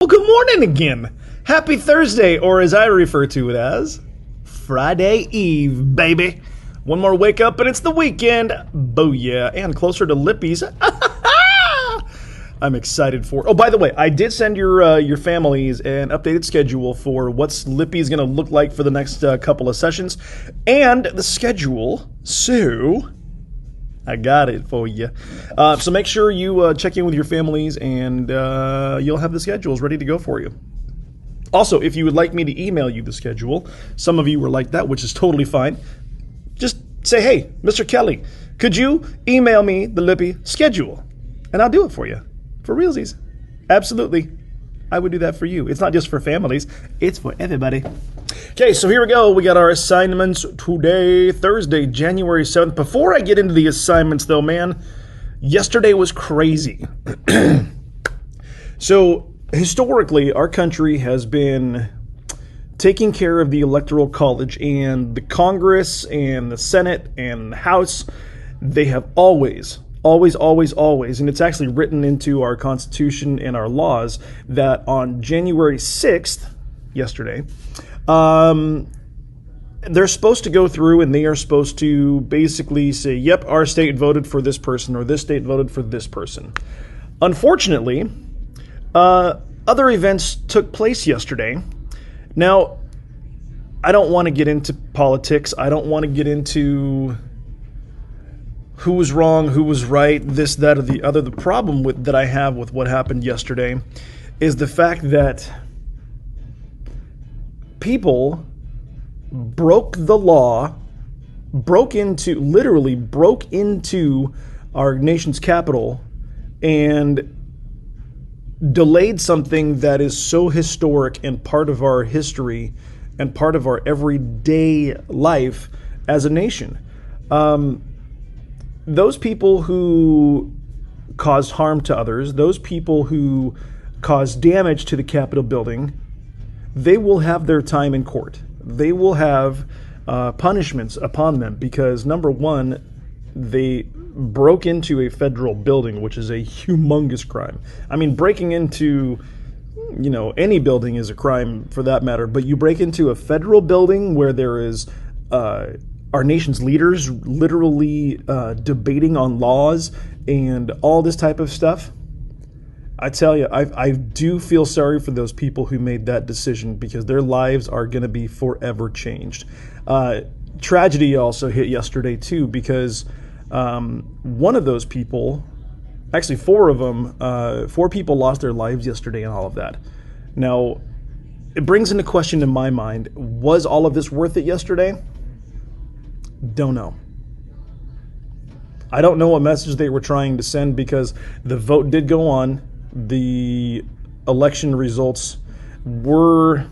good morning again. Happy Thursday, or as I refer to it as, Friday Eve, baby. One more wake up and it's the weekend. Booyah. And closer to Lippy's. I'm excited for. Oh, by the way, I did send your families an updated schedule for what's Lippy's going to look like for the next couple of sessions. And the schedule, so I got it for you. So make sure you check in with your families and you'll have the schedules ready to go for you. Also, if you would like me to email you the schedule, some of you were like that, which is totally fine. Just say, hey, Mr. Kelly, could you email me the Lippy schedule? And I'll do it for you. For realsies. Absolutely. I would do that for you. It's not just for families. It's for everybody. Okay, so here we go. We got our assignments today, Thursday, January 7th. Before I get into the assignments, though, man, yesterday was crazy. So, historically, our country has been taking care of the Electoral College, and the Congress and the Senate and the House, they have always, and it's actually written into our Constitution and our laws, that on January 6th, yesterday, they're supposed to go through and they are supposed to basically say, yep, our state voted for this person or this state voted for this person. Unfortunately, other events took place yesterday. Now, I don't want to get into politics. I don't want to get into who was wrong, who was right, this, that, or the other. The problem that I have with what happened yesterday is the fact that people broke the law, literally broke into our nation's capital and delayed something that is so historic and part of our history and part of our everyday life as a nation. Those people who caused harm to others, those people who caused damage to the Capitol building, they will have their time in court. They will have punishments upon them because, number one, they broke into a federal building, which is a humongous crime. I mean, breaking into, any building is a crime for that matter, but you break into a federal building where there is our nation's leaders literally debating on laws and all this type of stuff. I tell you, I do feel sorry for those people who made that decision because their lives are going to be forever changed. Tragedy also hit yesterday too because one of those people, actually four of them, four people lost their lives yesterday and all of that. Now, it brings into question in my mind, was all of this worth it yesterday? Don't know. I don't know what message they were trying to send because the vote did go on. The election results were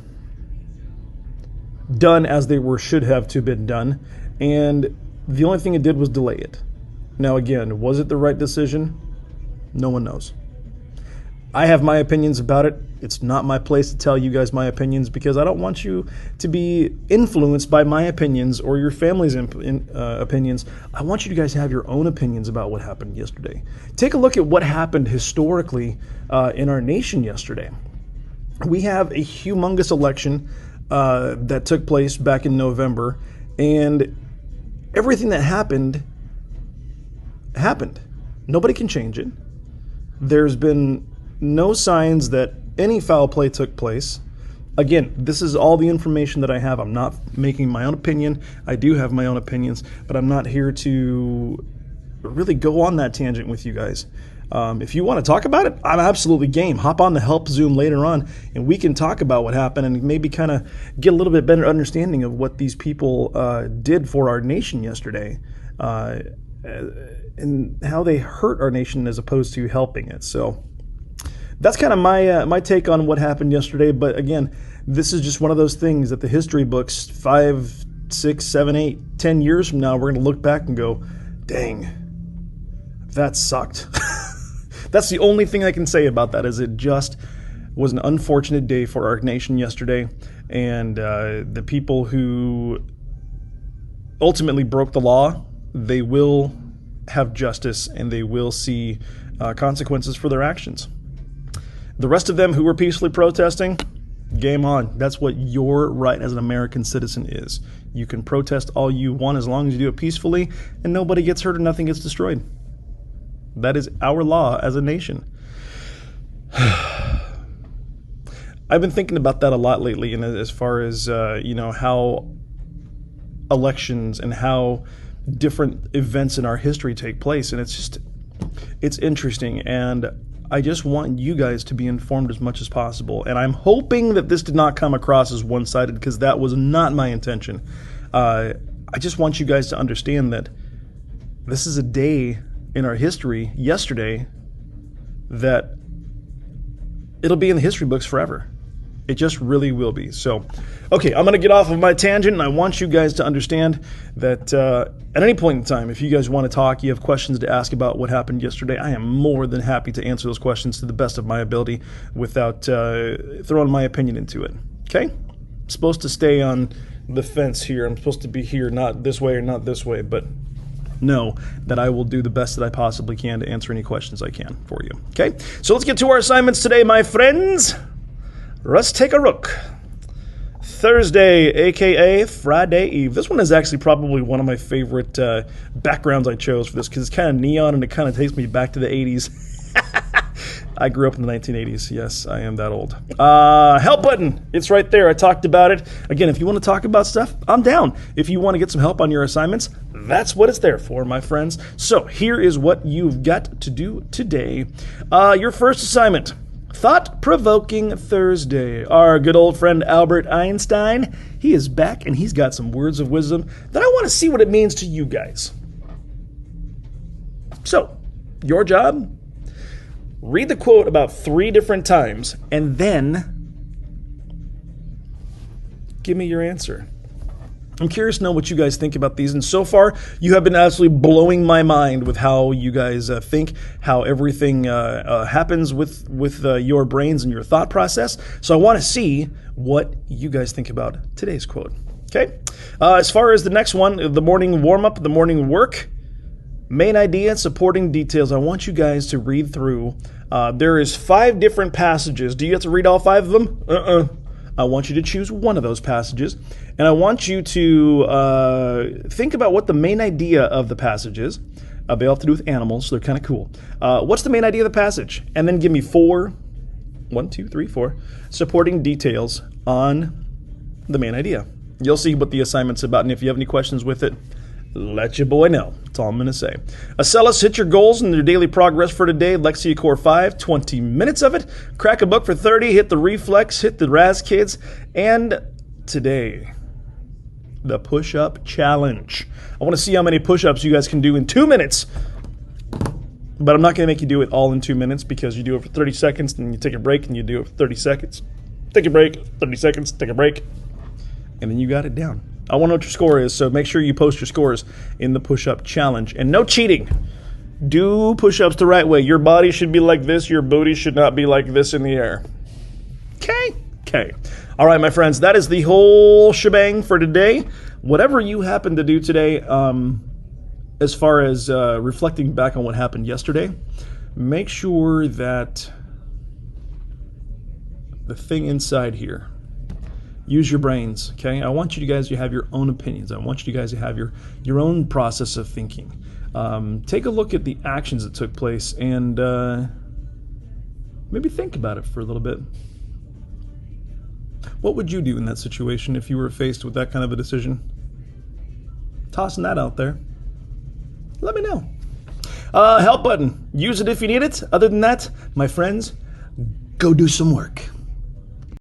done as they should have to been done, and the only thing it did was delay it. Now again, was it the right decision? No one knows. I have my opinions about it. It's not my place to tell you guys my opinions because I don't want you to be influenced by my opinions or your family's opinions. I want you guys to have your own opinions about what happened yesterday. Take a look at what happened historically in our nation yesterday. We have a humongous election that took place back in November, and everything that happened. Nobody can change it. There's been no signs that any foul play took place. Again, this is all the information that I have. I'm not making my own opinion. I do have my own opinions, but I'm not here to really go on that tangent with you guys. If you want to talk about it, I'm absolutely game. Hop on the Help Zoom later on, and we can talk about what happened and maybe kind of get a little bit better understanding of what these people did for our nation yesterday and how they hurt our nation as opposed to helping it. So that's kind of my take on what happened yesterday. But again, this is just one of those things that the history books 5, 6, 7, 8, 10 years from now, we're going to look back and go, dang, that sucked. That's the only thing I can say about that is it just was an unfortunate day for our nation yesterday. And the people who ultimately broke the law, they will have justice and they will see consequences for their actions. The rest of them who were peacefully protesting, game on. That's what your right as an American citizen is. You can protest all you want as long as you do it peacefully and nobody gets hurt or nothing gets destroyed. That is our law as a nation. I've been thinking about that a lot lately, and as far as how elections and how different events in our history take place, and it's interesting, and I just want you guys to be informed as much as possible. And I'm hoping that this did not come across as one-sided, because that was not my intention. I just want you guys to understand that this is a day in our history, yesterday, that it'll be in the history books forever. It just really will be. So, okay, I'm going to get off of my tangent, and I want you guys to understand that at any point in time, if you guys want to talk, you have questions to ask about what happened yesterday, I am more than happy to answer those questions to the best of my ability without throwing my opinion into it. Okay? I'm supposed to stay on the fence here. I'm supposed to be here, not this way or not this way, but know that I will do the best that I possibly can to answer any questions I can for you. Okay? So let's get to our assignments today, my friends. Let's take a look. Thursday, a.k.a. Friday Eve. This one is actually probably one of my favorite backgrounds I chose for this, because it's kind of neon and it kind of takes me back to the 80s. I grew up in the 1980s. Yes, I am that old. Help button. It's right there. I talked about it. Again, if you want to talk about stuff, I'm down. If you want to get some help on your assignments, that's what it's there for, my friends. So here is what you've got to do today. Your first assignment. Thought-provoking Thursday. Our good old friend Albert Einstein, he is back, and he's got some words of wisdom that I want to see what it means to you guys. So, your job, read the quote about 3 different times, and then give me your answer. I'm curious to know what you guys think about these, and so far, you have been absolutely blowing my mind with how you guys think, how everything happens with your brains and your thought process. So I want to see what you guys think about today's quote. Okay? As far as the next one, the morning warm-up, the morning work, main idea, supporting details. I want you guys to read through. There is 5 different passages. Do you have to read all 5 of them? I want you to choose one of those passages, and I want you to think about what the main idea of the passage is. They all have to do with animals, so they're kind of cool. What's the main idea of the passage? And then give me 4 supporting details on the main idea. You'll see what the assignment's about, and if you have any questions with it, let your boy know. That's all I'm going to say. Acellus, hit your goals and your daily progress for today. Lexia Core 5, 20 minutes of it. Crack a book for 30. Hit the Reflex. Hit the Raz Kids. And today, the push-up challenge. I want to see how many push-ups you guys can do in 2 minutes. But I'm not going to make you do it all in 2 minutes, because you do it for 30 seconds, and you take a break, and you do it for 30 seconds. Take a break, 30 seconds, take a break. And then you got it down. I want to know what your score is, so make sure you post your scores in the push-up challenge. And no cheating. Do push-ups the right way. Your body should be like this. Your booty should not be like this in the air. Okay. All right, my friends, that is the whole shebang for today. Whatever you happen to do today, as far as reflecting back on what happened yesterday, make sure that the thing inside here, use your brains, okay? I want you guys to have your own opinions. I want you guys to have your own process of thinking. Take a look at the actions that took place and maybe think about it for a little bit. What would you do in that situation if you were faced with that kind of a decision? Tossing that out there. Let me know. Help button. Use it if you need it. Other than that, my friends, go do some work.